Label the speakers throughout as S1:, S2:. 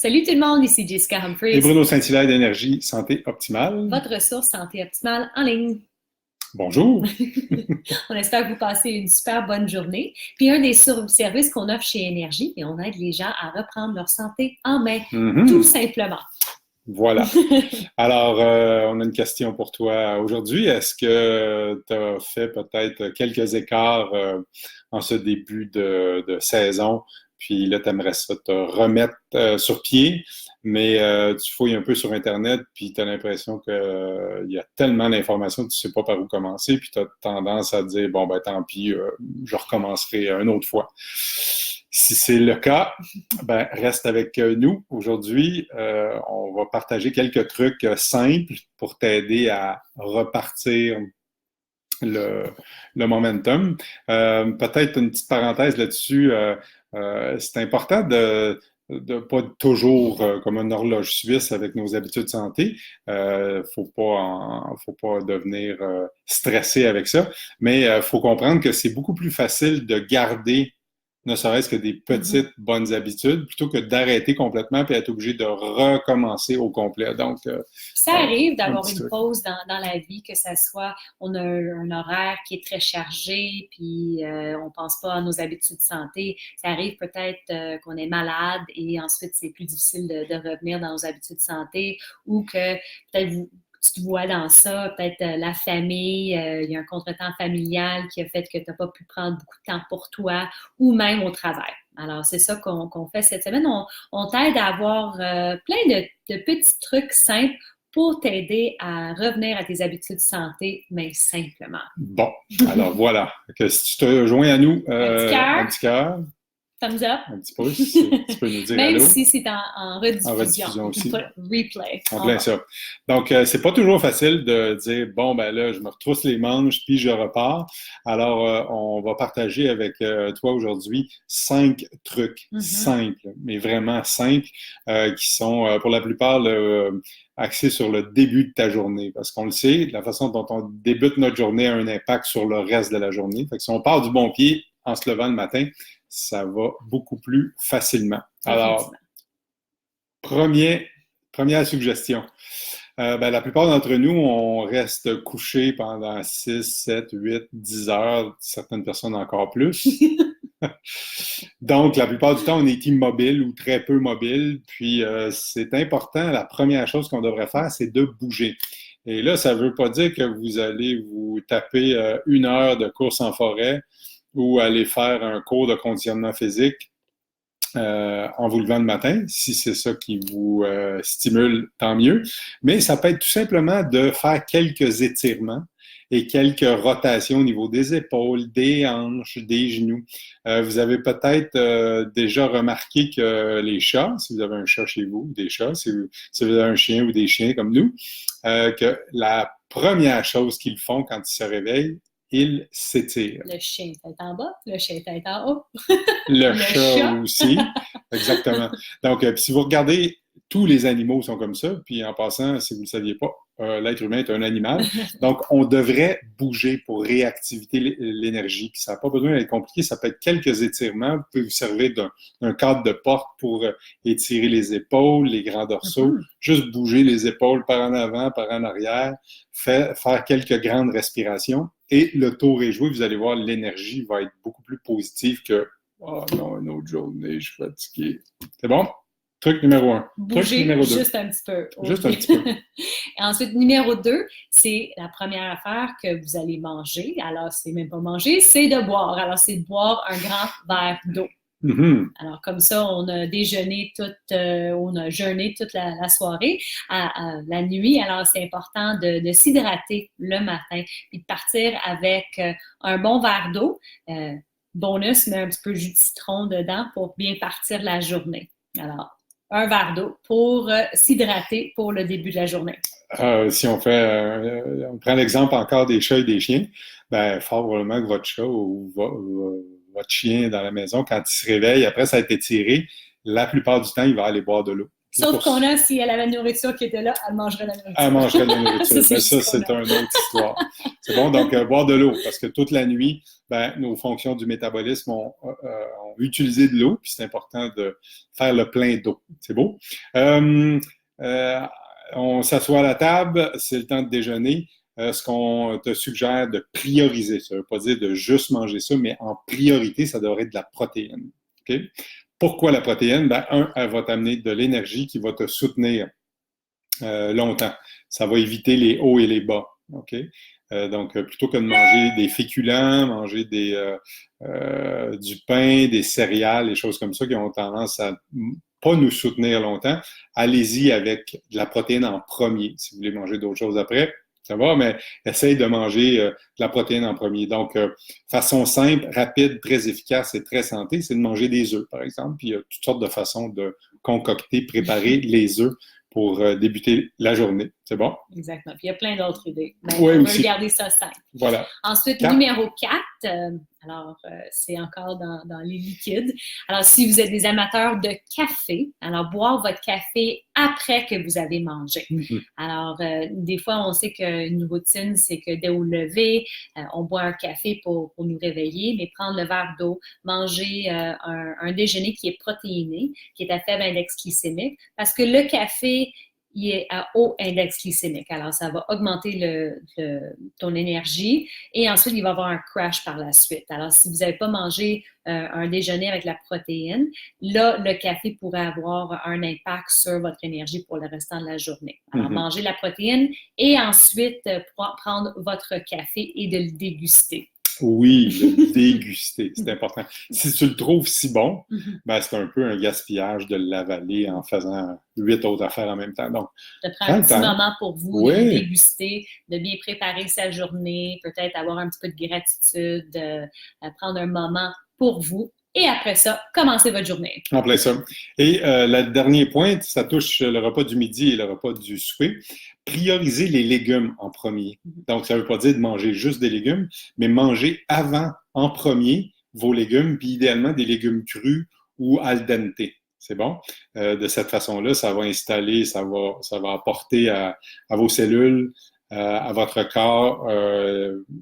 S1: Salut tout le monde, ici Jessica
S2: Et
S1: Humphries,
S2: Bruno Saint-Hilaire d'Énergie Santé Optimale.
S1: votre ressource santé optimale en ligne.
S2: Bonjour.
S1: On espère que vous passez une super bonne journée. Puis un des services qu'on offre chez Énergie, et on aide les gens à reprendre leur santé en main, tout simplement.
S2: Voilà. Alors, on a une question pour toi aujourd'hui. Est-ce que tu as fait peut-être quelques écarts en ce début de saison? Puis là, tu aimerais ça te remettre sur pied, mais tu fouilles un peu sur Internet, puis tu as l'impression qu'il y a tellement d'informations que tu ne sais pas par où commencer, puis tu as tendance à dire, bon, ben tant pis, je recommencerai une autre fois. Si c'est le cas, ben, reste avec nous. Aujourd'hui, on va partager quelques trucs simples pour t'aider à repartir le, le momentum. Peut-être une petite parenthèse là-dessus. C'est important de pas toujours comme une horloge suisse avec nos habitudes de santé. Faut pas devenir stressé avec ça. Mais faut comprendre que c'est beaucoup plus facile de garder ne serait-ce que des petites bonnes habitudes, plutôt que d'arrêter complètement et être obligé de recommencer au complet. Donc,
S1: Ça arrive d'avoir une
S2: truc.
S1: pause dans la vie, que ça soit, on a un horaire qui est très chargé, puis on pense pas à nos habitudes de santé. Ça arrive peut-être qu'on est malade et ensuite c'est plus difficile de revenir dans nos habitudes de santé, ou que peut-être tu te vois dans ça, peut-être la famille, il y a un contretemps familial qui a fait que tu n'as pas pu prendre beaucoup de temps pour toi, ou même au travail. Alors, c'est ça qu'on fait cette semaine. On t'aide à avoir plein de petits trucs simples pour t'aider à revenir à tes habitudes de santé, mais simplement.
S2: Bon, alors voilà. Que si tu te joins à nous,
S1: Un
S2: un petit cœur,
S1: thumbs up,
S2: un petit pouce, tu peux nous dire
S1: même
S2: allô.
S1: si c'est en rediffusion.
S2: En rediffusion
S1: On
S2: aussi.
S1: peut replay.
S2: En plein ça. Donc, c'est pas toujours facile de dire, bon, ben là, je me retrousse les manches, puis je repars. Alors, on va partager avec toi aujourd'hui 5 trucs simples, mais vraiment simples, qui sont pour la plupart axés sur le début de ta journée. Parce qu'on le sait, la façon dont on débute notre journée a un impact sur le reste de la journée. Fait que si on part du bon pied en se levant le matin, ça va beaucoup plus facilement. Alors, première suggestion. Ben, la plupart d'entre nous, on reste couché pendant 6, 7, 8, 10 heures, certaines personnes encore plus. Donc, la plupart du temps, on est immobile ou très peu mobile. Puis, c'est important, la première chose qu'on devrait faire, c'est de bouger. Et là, ça ne veut pas dire que vous allez vous taper 1 heure de course en forêt ou aller faire un cours de conditionnement physique en vous levant le matin. Si c'est ça qui vous stimule, tant mieux. Mais ça peut être tout simplement de faire quelques étirements et quelques rotations au niveau des épaules, des hanches, des genoux. Vous avez peut-être déjà remarqué que les chats, si vous avez un chat chez vous, des chats, si vous avez un chien ou des chiens comme nous, que la première chose qu'ils font quand ils se réveillent, ils s'étirent.
S1: Le chien est en bas, le chien est en haut.
S2: Le chat aussi, exactement. Donc, si vous regardez, tous les animaux sont comme ça. Puis en passant, si vous ne le saviez pas, l'être humain est un animal. Donc, on devrait bouger pour réactiver l'énergie. Puis ça n'a pas besoin d'être compliqué. Ça peut être quelques étirements. Vous pouvez vous servir d'un cadre de porte pour étirer les épaules, les grands dorsaux. Juste bouger les épaules par en avant, par en arrière. Faire quelques grandes respirations. Et le tour est joué. Vous allez voir, l'énergie va être beaucoup plus positive que oh non, une autre journée, je suis fatigué. C'est bon? Truc numéro 1.
S1: Bouger
S2: truc numéro 2.
S1: juste un petit peu.
S2: Juste un petit peu.
S1: Et ensuite, numéro 2, c'est la première affaire que vous allez manger. Alors, c'est même pas manger, c'est de boire. Alors, c'est de boire un grand verre d'eau. Alors, comme ça, on a déjeuné on a jeûné toute la soirée, la nuit. Alors, c'est important de s'hydrater le matin et de partir avec un bon verre d'eau. Bonus, mais un petit peu de jus de citron dedans pour bien partir la journée. Alors, un verre d'eau pour s'hydrater pour le début de la journée.
S2: Si on prend l'exemple encore des chats et des chiens, ben, fort probablement que votre chat ou votre chien dans la maison, quand il se réveille, après ça a été tiré, la plupart du temps, il va aller boire de l'eau.
S1: Sauf qu'on a, si elle avait la nourriture qui était là, elle mangerait la nourriture.
S2: Elle mangerait de la nourriture.
S1: Ça,
S2: c'est une autre histoire. C'est bon, donc boire de l'eau, parce que toute la nuit, nos fonctions du métabolisme ont utilisé de l'eau, puis c'est important de faire le plein d'eau. C'est beau. On s'assoit à la table, c'est le temps de déjeuner. Ce qu'on te suggère de prioriser, ça ne veut pas dire de juste manger ça, mais en priorité, ça devrait être de la protéine. Okay? Pourquoi la protéine? Elle va t'amener de l'énergie qui va te soutenir longtemps. Ça va éviter les hauts et les bas. Okay? Donc, plutôt que de manger des féculents, manger du pain, des céréales, des choses comme ça qui ont tendance à pas nous soutenir longtemps, allez-y avec de la protéine en premier. Si vous voulez manger d'autres choses après, ça va, mais essaye de manger de la protéine en premier. Donc, façon simple, rapide, très efficace et très santé, c'est de manger des œufs, par exemple. Puis, il y a toutes sortes de façons de concocter, préparer les œufs pour débuter la journée. C'est bon?
S1: Exactement. Puis il y a plein d'autres idées.
S2: Oui,
S1: on
S2: aussi.
S1: va garder ça simple.
S2: Voilà.
S1: Ensuite, numéro 4, c'est encore dans les liquides. Alors, si vous êtes des amateurs de café, alors boire votre café après que vous avez mangé. Mm-hmm. Alors, des fois, on sait qu'une routine, c'est que dès au lever, on boit un café pour nous réveiller, mais prendre le verre d'eau, manger un déjeuner qui est protéiné, qui est à faible index glycémique, parce que le café, il est à haut index glycémique. Alors, ça va augmenter ton énergie et ensuite, il va y avoir un crash par la suite. Alors, si vous n'avez pas mangé un déjeuner avec la protéine, là, le café pourrait avoir un impact sur votre énergie pour le restant de la journée. Alors, mangez la protéine et ensuite, prendre votre café et de le déguster.
S2: Oui, le déguster, c'est important. Si tu le trouves si bon, c'est un peu un gaspillage de l'avaler en faisant 8 autres affaires en même temps. Donc,
S1: de prendre un petit moment pour vous, de le déguster, de bien préparer sa journée, peut-être avoir un petit peu de gratitude, prendre un moment pour vous. Et après ça, commencez votre journée.
S2: En plein ça. Et le dernier point, ça touche le repas du midi et le repas du souper. Prioriser les légumes en premier. Donc, ça ne veut pas dire de manger juste des légumes, mais manger avant, en premier, vos légumes, puis idéalement des légumes crus ou al dente. C'est bon? De cette façon-là, ça va installer, ça va apporter à vos cellules, à votre corps,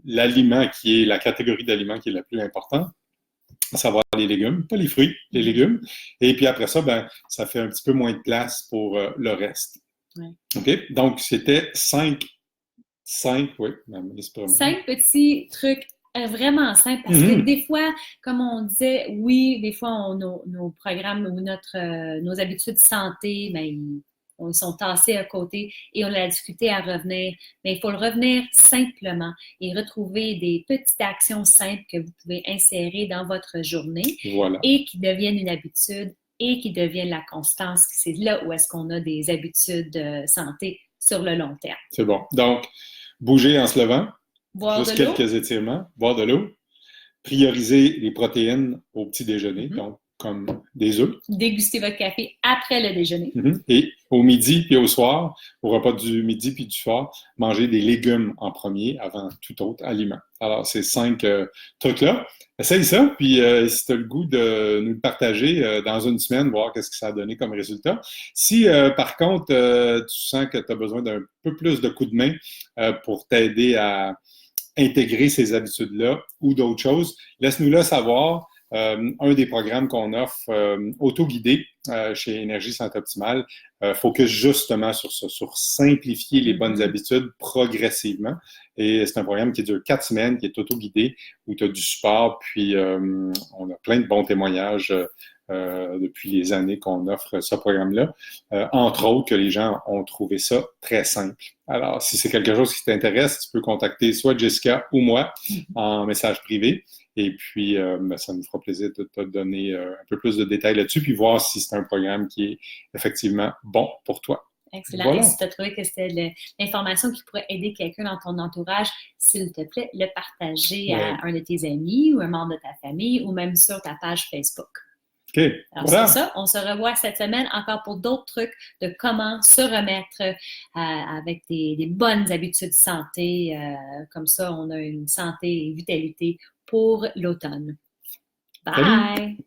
S2: l'aliment qui est la catégorie d'aliments qui est la plus importante. Savoir les légumes, pas les fruits, les légumes. Et puis après ça, ça fait un petit peu moins de place pour le reste.
S1: Ouais.
S2: OK? Donc, c'était 5
S1: petits trucs vraiment simples parce que des fois, comme on disait, oui, des fois, nos programmes ou nos habitudes de santé, ils sont tassés à côté et on a discuté à revenir. Mais il faut le revenir simplement et retrouver des petites actions simples que vous pouvez insérer dans votre journée et qui deviennent une habitude et qui deviennent la constance. C'est là où est-ce qu'on a des habitudes de santé sur le long terme.
S2: C'est bon. Donc, bouger en se levant,
S1: boire
S2: juste
S1: de l'eau.
S2: Quelques étirements, boire de l'eau, prioriser les protéines au petit déjeuner, donc comme des œufs.
S1: Déguster votre café après le déjeuner.
S2: Et au midi puis au soir, au repas du midi puis du soir, manger des légumes en premier avant tout autre aliment. Alors, ces 5 trucs-là, essaye ça, puis si tu as le goût de nous le partager dans une semaine, voir qu'est-ce que ça a donné comme résultat. Si, par contre, tu sens que tu as besoin d'un peu plus de coups de main pour t'aider à intégrer ces habitudes-là ou d'autres choses, laisse-nous-le savoir. Un des programmes qu'on offre auto-guidé chez Énergie Santé Optimale focus justement sur ça, sur simplifier les bonnes habitudes progressivement. Et c'est un programme qui dure 4 semaines, qui est auto-guidé, où tu as du support, puis on a plein de bons témoignages depuis les années qu'on offre ce programme-là. Entre autres, que les gens ont trouvé ça très simple. Alors, si c'est quelque chose qui t'intéresse, tu peux contacter soit Jessica ou moi en message privé. Et puis, ça nous fera plaisir de te donner un peu plus de détails là-dessus, puis voir si c'est un programme qui est effectivement bon pour toi.
S1: Excellent. Voilà. Et si tu as trouvé que c'était l'information qui pourrait aider quelqu'un dans ton entourage, s'il te plaît, le partager à un de tes amis ou un membre de ta famille ou même sur ta page Facebook.
S2: OK.
S1: Alors, c'est ça. On se revoit cette semaine encore pour d'autres trucs de comment se remettre avec des bonnes habitudes de santé. Comme ça, on a une santé et une vitalité pour l'automne. Bye! Salut.